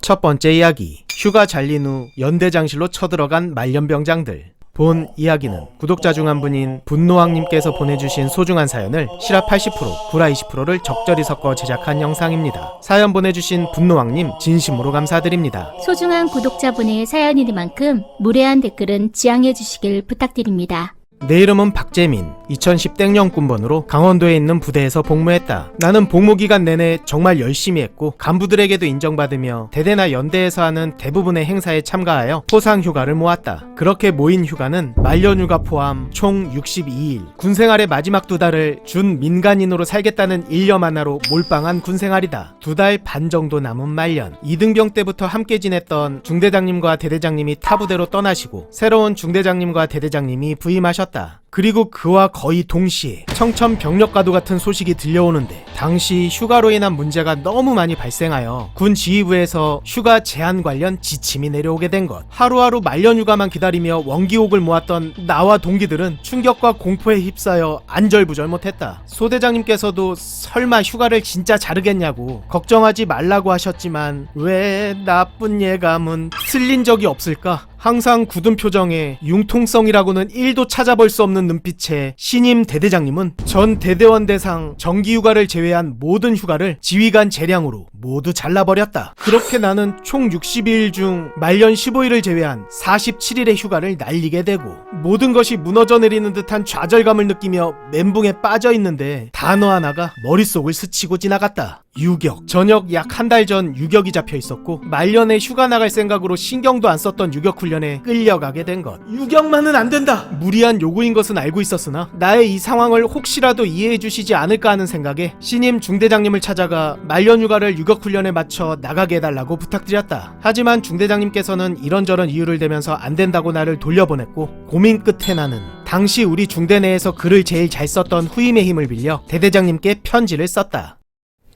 첫 번째 이야기, 휴가 잘린 후 연대장실로 쳐들어간 말년병장들. 본 이야기는 구독자 중 한 분인 분노왕님께서 보내주신 소중한 사연을 실화 80%, 구라 20%를 적절히 섞어 제작한 영상입니다. 사연 보내주신 분노왕님 진심으로 감사드립니다. 소중한 구독자분의 사연이니만큼 무례한 댓글은 지양해 주시길 부탁드립니다. 내 이름은 박재민. 2010땡년 군번으로 강원도에 있는 부대에서 복무했다. 나는 복무 기간 내내 정말 열심히 했고 간부들에게도 인정받으며 대대나 연대에서 하는 대부분의 행사에 참가하여 포상 휴가를 모았다. 그렇게 모인 휴가는 말년휴가 포함 총 62일. 군생활의 마지막 2달을 준 민간인으로 살겠다는 일념 하나로 몰빵한 군생활이다. 2달 반 정도 남은 말년. 이등병 때부터 함께 지냈던 중대장님과 대대장님이 타 부대로 떠나시고 새로운 중대장님과 대대장님이 부임하셨다. 그리고 그와 거의 동시에 청천벽력과도 같은 소식이 들려오는데, 당시 휴가로 인한 문제가 너무 많이 발생하여 군 지휘부에서 휴가 제한 관련 지침이 내려오게 된 것. 하루하루 말년휴가만 기다리며 원기옥을 모았던 나와 동기들은 충격과 공포에 휩싸여 안절부절 못했다. 소대장님께서도 설마 휴가를 진짜 자르겠냐고 걱정하지 말라고 하셨지만 왜 나쁜 예감은 틀린 적이 없을까? 항상 굳은 표정에 융통성이라고는 1도 찾아볼 수 없는 눈빛에 신임 대대장님은 전 대대원 대상 정기휴가를 제외한 모든 휴가를 지휘관 재량으로 모두 잘라버렸다. 그렇게 나는 총 60일 중 말년 15일을 제외한 47일의 휴가를 날리게 되고 모든 것이 무너져 내리는 듯한 좌절감을 느끼며 멘붕에 빠져있는데 단어 하나가 머릿속을 스치고 지나갔다. 유격. 저녁 약 한 달 전 유격이 잡혀 있었고 말년에 휴가 나갈 생각으로 신경도 안 썼던 유격 훈련에 끌려가게 된 것. 유격만은 안 된다. 무리한 요구인 것은 알고 있었으나 나의 이 상황을 혹시라도 이해해 주시지 않을까 하는 생각에 신임 중대장님을 찾아가 말년 휴가를 유격 훈련에 맞춰 나가게 해달라고 부탁드렸다. 하지만 중대장님께서는 이런저런 이유를 대면서 안 된다고 나를 돌려보냈고, 고민 끝에 나는 당시 우리 중대 내에서 글을 제일 잘 썼던 후임의 힘을 빌려 대대장님께 편지를 썼다.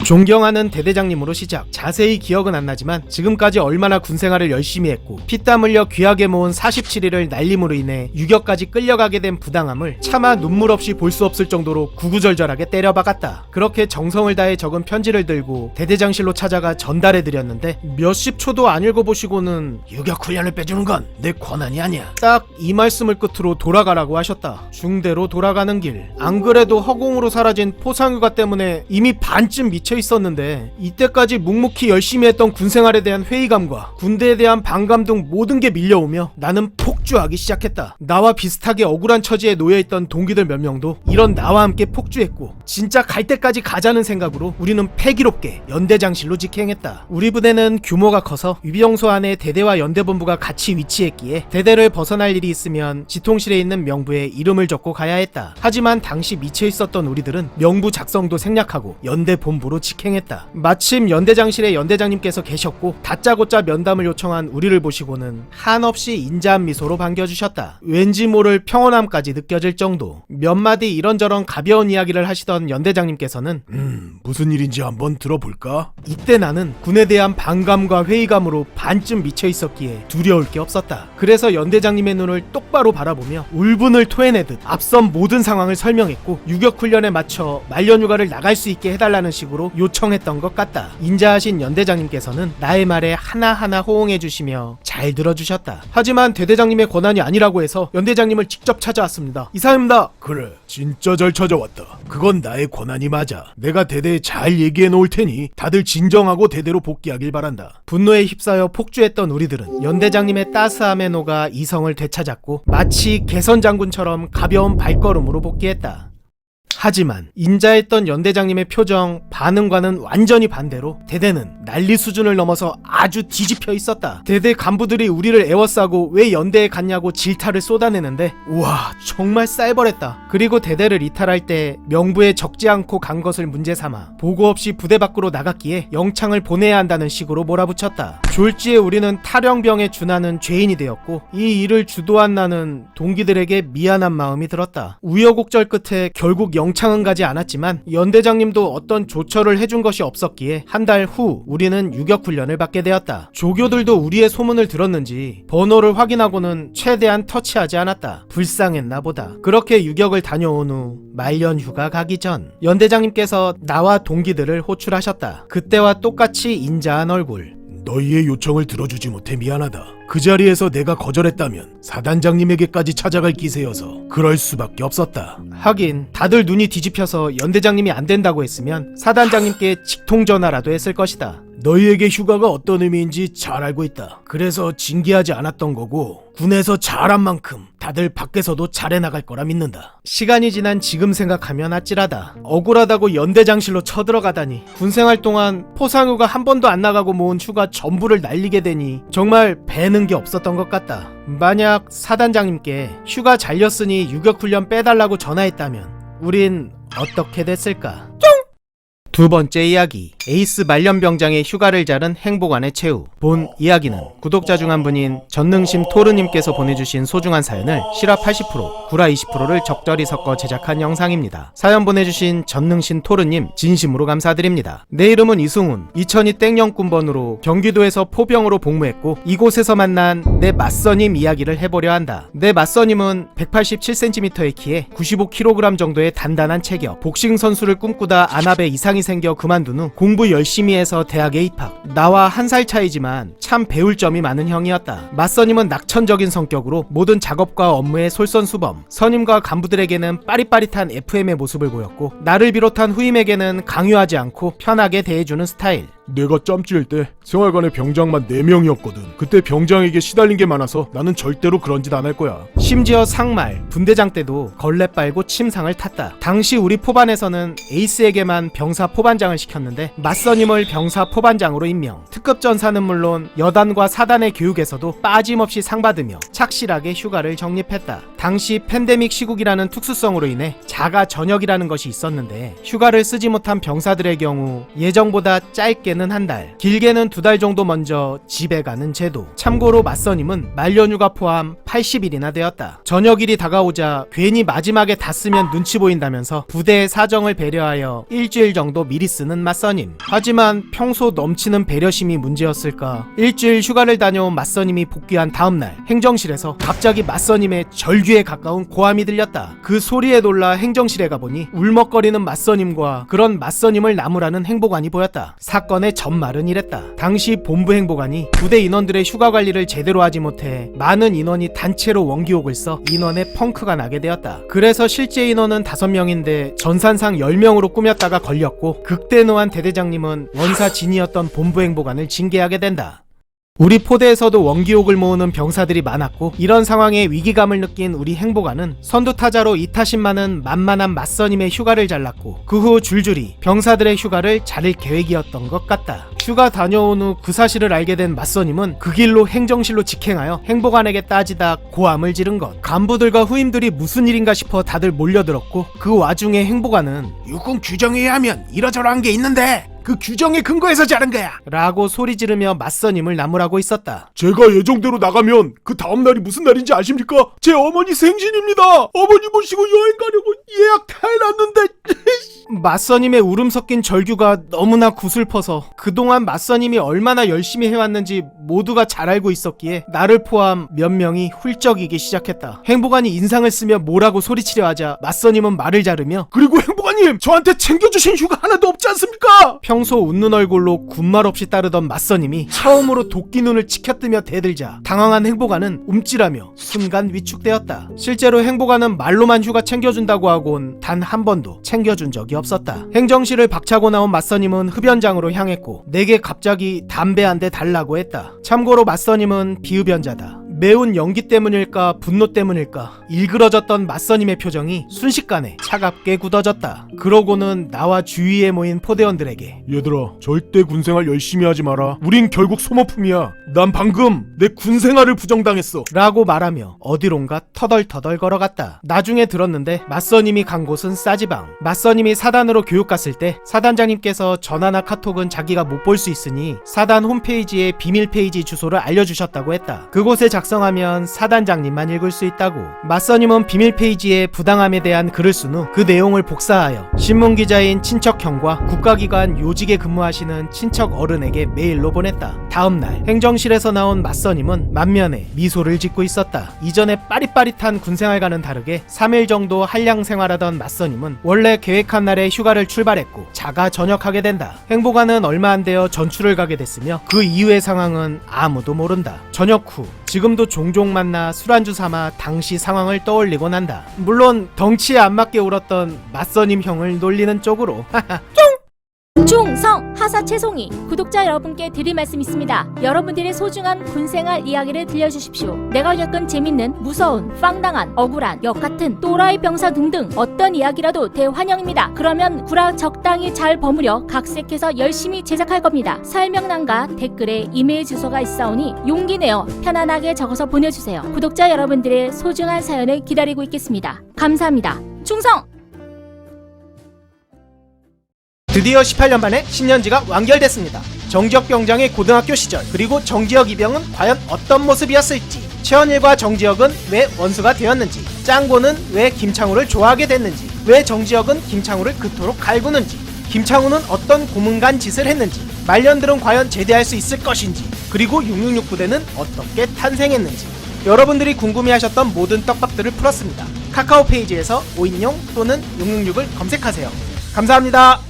존경하는 대대장님으로 시작. 자세히 기억은 안 나지만 지금까지 얼마나 군생활을 열심히 했고 피땀 흘려 귀하게 모은 47일을 날림으로 인해 유격까지 끌려가게 된 부당함을 차마 눈물 없이 볼 수 없을 정도로 구구절절하게 때려박았다. 그렇게 정성을 다해 적은 편지를 들고 대대장실로 찾아가 전달해드렸는데 몇십 초도 안 읽어보시고는 유격 훈련을 빼주는 건 내 권한이 아니야. 딱 이 말씀을 끝으로 돌아가라고 하셨다. 중대로 돌아가는 길. 안 그래도 허공으로 사라진 포상휴가 때문에 이미 반쯤 미쳐 있었는데 이때까지 묵묵히 열심히 했던 군생활에 대한 회의감과 군대에 대한 반감 등 모든 게 밀려오며 나는 폭주하기 시작했다. 나와 비슷하게 억울한 처지에 놓여있던 동기들 몇 명도 이런 나와 함께 폭주했고 진짜 갈 때까지 가자는 생각으로 우리는 패기롭게 연대장실로 직행했다. 우리 부대는 규모가 커서 위병소 안에 대대와 연대본부가 같이 위치했기에 대대를 벗어날 일이 있으면 지통실에 있는 명부에 이름을 적고 가야 했다. 하지만 당시 미쳐있었던 우리들은 명부 작성도 생략하고 연대본부로 직행했다. 마침 연대장실에 연대장님께서 계셨고 다짜고짜 면담을 요청한 우리를 보시고는 한없이 인자한 미소로 반겨주셨다. 왠지 모를 평온함까지 느껴질 정도. 몇 마디 이런저런 가벼운 이야기를 하시던 연대장님께서는 무슨 일인지 한번 들어볼까? 이때 나는 군에 대한 반감과 회의감으로 반쯤 미쳐있었기에 두려울 게 없었다. 그래서 연대장님의 눈을 똑바로 바라보며 울분을 토해내듯 앞선 모든 상황을 설명했고 유격훈련에 맞춰 말년휴가를 나갈 수 있게 해달라는 식으로 요청했던 것 같다. 인자하신 연대장님께서는 나의 말에 하나하나 호응해주시며 잘 들어주셨다. 하지만 대대장님의 권한이 아니라고 해서 연대장님을 직접 찾아왔습니다. 이사입니다. 그래, 진짜 잘 찾아왔다. 그건 나의 권한이 맞아. 내가 대대에 잘 얘기해 놓을 테니 다들 진정하고 대대로 복귀하길 바란다. 분노에 휩싸여 폭주했던 우리들은 연대장님의 따스함에 녹아 이성을 되찾았고 마치 개선장군처럼 가벼운 발걸음으로 복귀했다. 하지만 인자했던 연대장님의 표정, 반응과는 완전히 반대로 대대는 난리 수준을 넘어서 아주 뒤집혀 있었다. 대대 간부들이 우리를 에워싸고 왜 연대에 갔냐고 질타를 쏟아내는데 우와, 정말 쌀벌했다. 그리고 대대를 이탈할 때 명부에 적지 않고 간 것을 문제 삼아 보고 없이 부대 밖으로 나갔기에 영창을 보내야 한다는 식으로 몰아붙였다. 졸지에 우리는 탈영병에 준하는 죄인이 되었고 이 일을 주도한 나는 동기들에게 미안한 마음이 들었다. 우여곡절 끝에 결국 영창은 가지 않았지만 연대장님도 어떤 조처를 해준 것이 없었기에 한 달 후 우리는 유격훈련을 받게 되었다. 조교들도 우리의 소문을 들었는지 번호를 확인하고는 최대한 터치하지 않았다. 불쌍했나 보다. 그렇게 유격을 다녀온 후 말년휴가 가기 전 연대장님께서 나와 동기들을 호출하셨다. 그때와 똑같이 인자한 얼굴. 너희의 요청을 들어주지 못해 미안하다. 그 자리에서 내가 거절했다면 사단장님에게까지 찾아갈 기세여서 그럴 수밖에 없었다. 하긴 다들 눈이 뒤집혀서 연대장님이 안 된다고 했으면 사단장님께 직통전화라도 했을 것이다. 너희에게 휴가가 어떤 의미인지 잘 알고 있다. 그래서 징계하지 않았던 거고 군에서 잘한 만큼 다들 밖에서도 잘해 나갈 거라 믿는다. 시간이 지난 지금 생각하면 아찔하다. 억울하다고 연대장실로 쳐들어가다니. 군생활 동안 포상휴가 한 번도 안 나가고 모은 휴가 전부를 날리게 되니 정말 배는 게 없었던 것 같다. 만약 사단장님께 휴가 잘렸으니 유격훈련 빼달라고 전화했다면 우린 어떻게 됐을까? 두 번째 이야기, 에이스 말년병장의 휴가를 자른 행복안의 최후. 본 이야기는 구독자 중 한 분인 전능심 토르님께서 보내주신 소중한 사연을 실화 80%, 구라 20%를 적절히 섞어 제작한 영상입니다. 사연 보내주신 전능심 토르님 진심으로 감사드립니다. 내 이름은 이승훈, 2002 땡영군번으로 경기도에서 포병으로 복무했고 이곳에서 만난 내 맞서님 이야기를 해보려 한다. 내 맞서님은 187cm의 키에 95kg 정도의 단단한 체격, 복싱 선수를 꿈꾸다 안압에 이상이 생겨 그만둔 후 공부 열심히 해서 대학에 입학. 나와 한 살 차이지만 참 배울 점이 많은 형이었다. 맞서님은 낙천적인 성격으로 모든 작업과 업무에 솔선수범, 선임과 간부들에게는 빠릿빠릿한 FM의 모습을 보였고 나를 비롯한 후임에게는 강요하지 않고 편하게 대해주는 스타일. 내가 짬찌일 때 생활관에 병장만 4명이었거든. 그때 병장에게 시달린 게 많아서 나는 절대로 그런 짓 안 할 거야. 심지어 상말, 분대장 때도 걸레 빨고 침상을 탔다. 당시 우리 포반에서는 에이스에게만 병사 포반장을 시켰는데 맞서님을 병사 포반장으로 임명. 특급 전사는 물론 여단과 사단의 교육에서도 빠짐없이 상 받으며 착실하게 휴가를 적립했다. 당시 팬데믹 시국이라는 특수성으로 인해 자가 전역이라는 것이 있었는데 휴가를 쓰지 못한 병사들의 경우 예정보다 짧게는 한 달, 길게는 2달 정도 먼저 집에 가는 제도. 참고로 맞서님은 말년휴가 포함 80일이나 되었다. 저녁일이 다가오자 괜히 마지막에 다 쓰면 눈치 보인다면서 부대의 사정을 배려하여 일주일 정도 미리 쓰는 맞서님. 하지만 평소 넘치는 배려심이 문제였을까? 일주일 휴가를 다녀온 맞서님이 복귀한 다음날 행정실에서 갑자기 맞서님의 절규에 가까운 고함이 들렸다. 그 소리에 놀라 행정실에 가보니 울먹거리는 맞서님과 그런 맞서님을 나무라는 행복안이 보였다. 사건의 전말은 이랬다. 당시 본부 행복안이 부대 인원들의 휴가 관리를 제대로 하지 못해 많은 인원이 단체로 원기옥을 써 인원에 펑크가 나게 되었다. 그래서 실제 인원은 5명인데 전산상 10명으로 꾸몄다가 걸렸고 극대노한 대대장님은 원사 진이었던 본부 행복안을 징계하게 된다. 우리 포대에서도 원기옥을 모으는 병사들이 많았고 이런 상황에 위기감을 느낀 우리 행복안은 선두타자로 이타심 많은 만만한 맞서님의 휴가를 잘랐고 그 후 줄줄이 병사들의 휴가를 자를 계획이었던 것 같다. 휴가 다녀온 후 그 사실을 알게 된 맞서님은 그 길로 행정실로 직행하여 행복안에게 따지다 고함을 지른 것. 간부들과 후임들이 무슨 일인가 싶어 다들 몰려들었고 그 와중에 행복안은 육군 규정에 의하면 이러저러한 게 있는데 그 규정에 근거해서 자른 거야 라고 소리 지르며 맞서님을 나무라고 있었다. 제가 예정대로 나가면 그 다음날이 무슨 날인지 아십니까? 제 어머니 생신입니다. 어머니 모시고 여행 가려고 예약 다 해놨는데 맞서님의 울음 섞인 절규가 너무나 구슬퍼서 그동안 맞서님이 얼마나 열심히 해왔는지 모두가 잘 알고 있었기에 나를 포함 몇 명이 훌쩍이기 시작했다. 행복안이 인상을 쓰며 뭐라고 소리치려 하자 맞서님은 말을 자르며 그리고 행복아님 저한테 챙겨주신 휴가 하나도 없지 않습니까? 평소 웃는 얼굴로 군말 없이 따르던 맞서님이 처음으로 도끼 눈을 치켜뜨며 대들자 당황한 행복안은 움찔하며 순간 위축되었다. 실제로 행복안은 말로만 휴가 챙겨준다고 하곤 단 한 번도 챙겨준 적이 없었다. 행정실을 박차고 나온 맞서님은 흡연장으로 향했고 내게 갑자기 담배 한 대 달라고 했다. 참고로 맞서님은 비흡연자다. 매운 연기 때문일까 분노 때문일까 일그러졌던 맞서님의 표정이 순식간에 차갑게 굳어졌다. 그러고는 나와 주위에 모인 포대원들에게 얘들아 절대 군생활 열심히 하지 마라. 우린 결국 소모품이야. 난 방금 내 군생활을 부정당했어 라고 말하며 어디론가 터덜터덜 걸어갔다. 나중에 들었는데 맞서님이 간 곳은 싸지방. 맞서님이 사단으로 교육 갔을 때 사단장님께서 전화나 카톡은 자기가 못 볼 수 있으니 사단 홈페이지에 비밀 페이지 주소를 알려주셨다고 했다. 그곳에 작성 작성하면 사단장님만 읽을 수 있다고. 맞선임은 비밀 페이지에 부당함에 대한 글을 쓴 후 그 내용을 복사하여 신문기자인 친척형과 국가기관 요직에 근무하시는 친척 어른에게 메일로 보냈다. 다음날 행정실에서 나온 맞선임은 만면에 미소를 짓고 있었다. 이전에 빠릿빠릿한 군생활과는 다르게 3일 정도 한량 생활하던 맞선임은 원래 계획한 날에 휴가를 출발했고 자가 전역하게 된다. 행보관은 얼마 안 되어 전출을 가게 됐으며 그 이후의 상황은 아무도 모른다. 전역 후 지금도 종종 만나 술안주 삼아 당시 상황을 떠올리곤 한다. 물론 덩치에 안 맞게 울었던 맞선임 형을 놀리는 쪽으로. 충성 하사 최송이 구독자 여러분께 드릴 말씀 있습니다. 여러분들의 소중한 군생활 이야기를 들려주십시오. 내가 겪은 재밌는, 무서운, 빵당한, 억울한, 역같은, 또라이 병사 등등 어떤 이야기라도 대환영입니다. 그러면 구라 적당히 잘 버무려 각색해서 열심히 제작할 겁니다. 설명란과 댓글에 이메일 주소가 있사오니 용기 내어 편안하게 적어서 보내주세요. 구독자 여러분들의 소중한 사연을 기다리고 있겠습니다. 감사합니다. 충성! 드디어 18년 만에 신년지가 완결됐습니다. 정지혁 병장의 고등학교 시절, 그리고 정지혁 이병은 과연 어떤 모습이었을지, 최원일과 정지혁은 왜 원수가 되었는지, 짱고는 왜 김창우를 좋아하게 됐는지, 왜 정지혁은 김창우를 그토록 갈구는지, 김창우는 어떤 고문간 짓을 했는지, 말년들은 과연 제대할 수 있을 것인지, 그리고 666 부대는 어떻게 탄생했는지, 여러분들이 궁금해하셨던 모든 떡밥들을 풀었습니다. 카카오 페이지에서 5인용 또는 666을 검색하세요. 감사합니다.